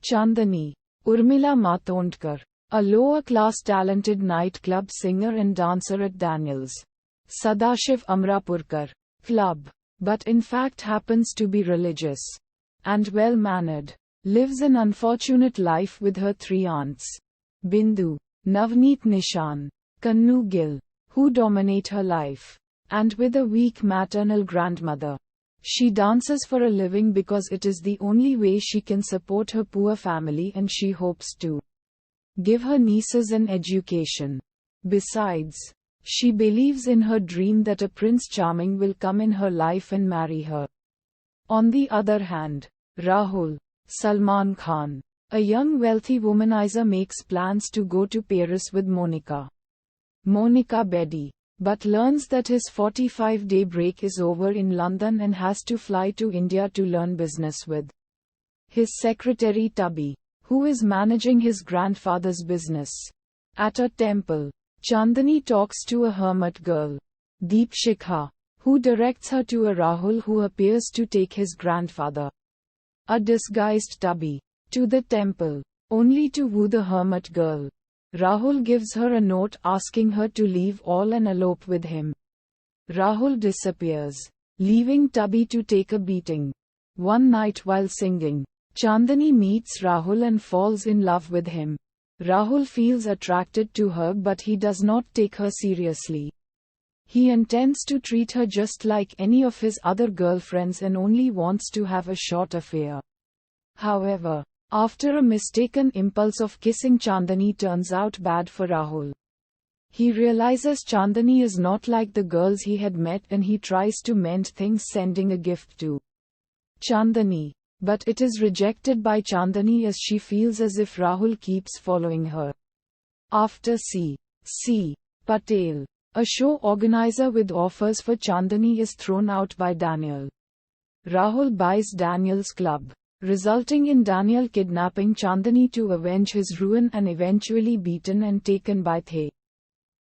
Chandani, Urmila Matondkar, a lower-class talented nightclub singer and dancer at Daniel's Sadashiv Amrapurkar club, but in fact happens to be religious and well-mannered, lives an unfortunate life with her three aunts, Bindu, Navneet Nishan, Kannu Gill, who dominate her life, and with a weak maternal grandmother. She dances for a living because it is the only way she can support her poor family, and she hopes to give her nieces an education. Besides, she believes in her dream that a Prince Charming will come in her life and marry her. On the other hand, Rahul, Salman Khan, a young wealthy womanizer, makes plans to go to Paris with Monica Bedi, but learns that his 45-day break is over in London and has to fly to India to learn business with his secretary Tubby, who is managing his grandfather's business. At a temple, Chandani talks to a hermit girl, Deepshikha, who directs her to a Rahul who appears to take his grandfather, a disguised Tubby, to the temple, only to woo the hermit girl. Rahul gives her a note asking her to leave all and elope with him. Rahul disappears, leaving Tubby to take a beating. One night while singing, Chandani meets Rahul and falls in love with him. Rahul feels attracted to her, but he does not take her seriously. He intends to treat her just like any of his other girlfriends and only wants to have a short affair. However, after a mistaken impulse of kissing Chandani turns out bad for Rahul. He realizes Chandani is not like the girls he had met and he tries to mend things, sending a gift to Chandani. But it is rejected by Chandani as she feels as if Rahul keeps following her. After C. Patel, a show organizer with offers for Chandani, is thrown out by Daniel. Rahul buys Daniel's club, resulting in Daniel kidnapping Chandani to avenge his ruin and eventually beaten and taken by the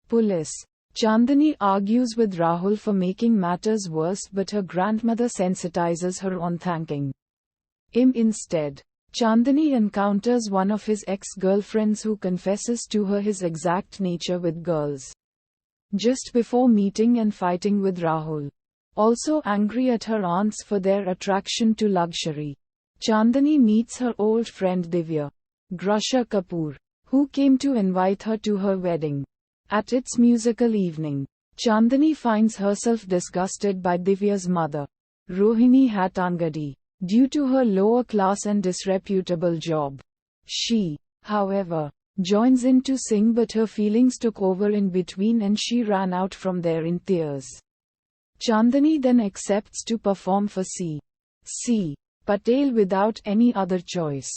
police. Chandani argues with Rahul for making matters worse, but her grandmother sensitizes her on thanking him instead. Chandani encounters one of his ex-girlfriends who confesses to her his exact nature with girls. Just before meeting and fighting with Rahul. Also angry at her aunts for their attraction to luxury, Chandani meets her old friend Divya, Grusha Kapoor, who came to invite her to her wedding. At its musical evening, Chandani finds herself disgusted by Divya's mother, Rohini Hattangadi, due to her lower class and disreputable job. She, however, joins in to sing, but her feelings took over in between and she ran out from there in tears. Chandani then accepts to perform for C. Patel without any other choice.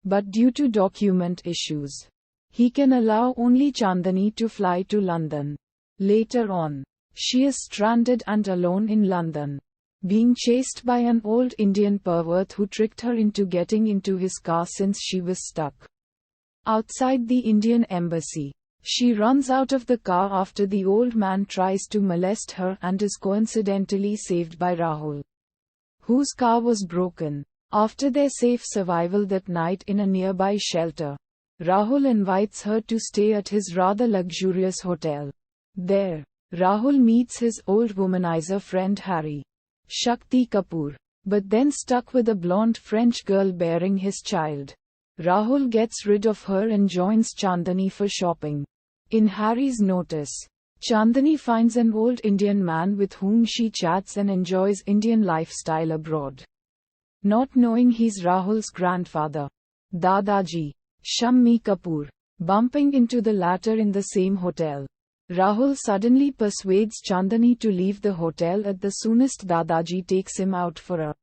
But due to document issues, he can allow only Chandani to fly to London. Later on, she is stranded and alone in London, being chased by an old Indian pervert who tricked her into getting into his car since she was stuck outside the Indian embassy. She runs out of the car after the old man tries to molest her and is coincidentally saved by Rahul, whose car was broken. After their safe survival that night in a nearby shelter, Rahul invites her to stay at his rather luxurious hotel. There, Rahul meets his old womanizer friend Harry, Shakti Kapoor, but then stuck with a blonde French girl bearing his child. Rahul gets rid of her and joins Chandani for shopping. In Harry's notice, Chandani finds an old Indian man with whom she chats and enjoys Indian lifestyle abroad. Not knowing he's Rahul's grandfather, Dadaji, Shammi Kapoor, bumping into the latter in the same hotel. Rahul suddenly persuades Chandani to leave the hotel at the soonest. Dadaji takes him out for a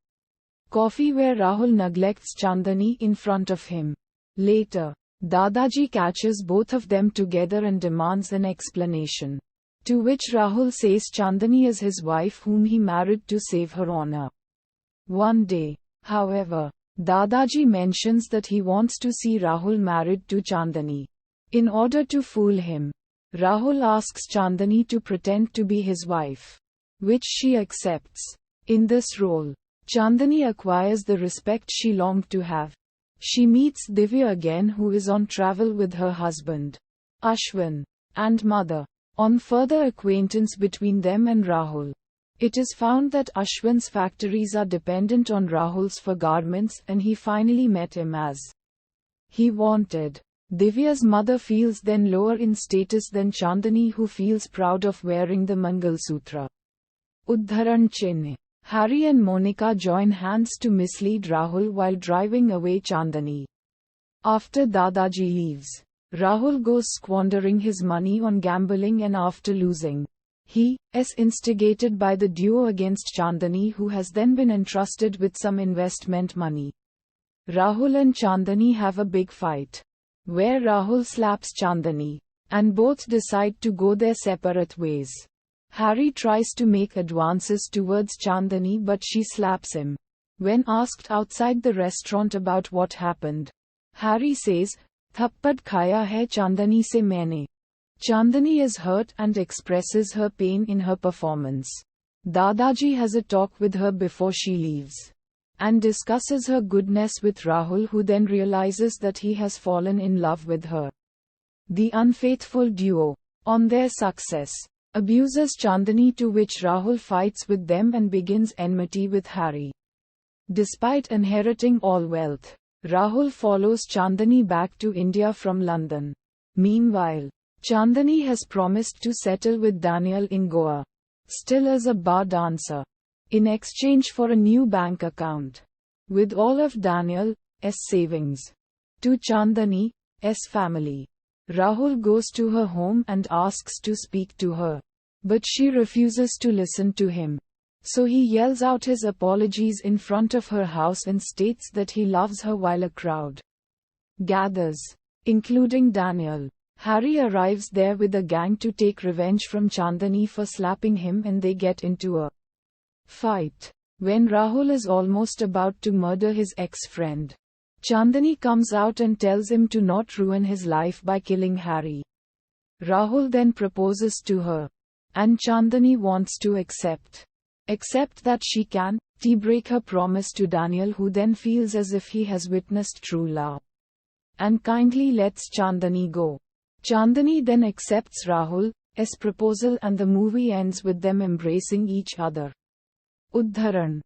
coffee where Rahul neglects Chandani in front of him. Later, Dadaji catches both of them together and demands an explanation. To which Rahul says Chandani is his wife whom he married to save her honor. One day, however, Dadaji mentions that he wants to see Rahul married to Chandani. In order to fool him, Rahul asks Chandani to pretend to be his wife, which she accepts. In this role, Chandani acquires the respect she longed to have. She meets Divya again, who is on travel with her husband, Ashwin, and mother. On further acquaintance between them and Rahul, it is found that Ashwin's factories are dependent on Rahul's for garments, and he finally met him as he wanted. Divya's mother feels then lower in status than Chandani, who feels proud of wearing the Mangalsutra. Uddharan Chinna. Harry and Monica join hands to mislead Rahul while driving away Chandani. After Dadaji leaves, Rahul goes squandering his money on gambling, and after losing, he is instigated by the duo against Chandani, who has then been entrusted with some investment money. Rahul and Chandani have a big fight, where Rahul slaps Chandani, and both decide to go their separate ways. Harry tries to make advances towards Chandani, but she slaps him. When asked outside the restaurant about what happened, Harry says, "Thappad khaya hai Chandani se maine." Chandani is hurt and expresses her pain in her performance. Dadaji has a talk with her before she leaves, and discusses her goodness with Rahul, who then realizes that he has fallen in love with her. The unfaithful duo, on their success, abuses Chandani, to which Rahul fights with them and begins enmity with Harry. Despite inheriting all wealth, Rahul follows Chandani back to India from London. Meanwhile, Chandani has promised to settle with Daniel in Goa, still as a bar dancer, in exchange for a new bank account with all of Daniel's savings. To Chandani's family, Rahul goes to her home and asks to speak to her, but she refuses to listen to him. So he yells out his apologies in front of her house and states that he loves her while a crowd gathers, including Daniel. Harry arrives there with a gang to take revenge from Chandani for slapping him, and they get into a fight. When Rahul is almost about to murder his ex-friend, Chandani comes out and tells him to not ruin his life by killing Harry. Rahul then proposes to her, and Chandani wants to accept that she can break her promise to Daniel, who then feels as if he has witnessed true love, and kindly lets Chandani go. Chandani then accepts Rahul's proposal, and the movie ends with them embracing each other. Uddharan.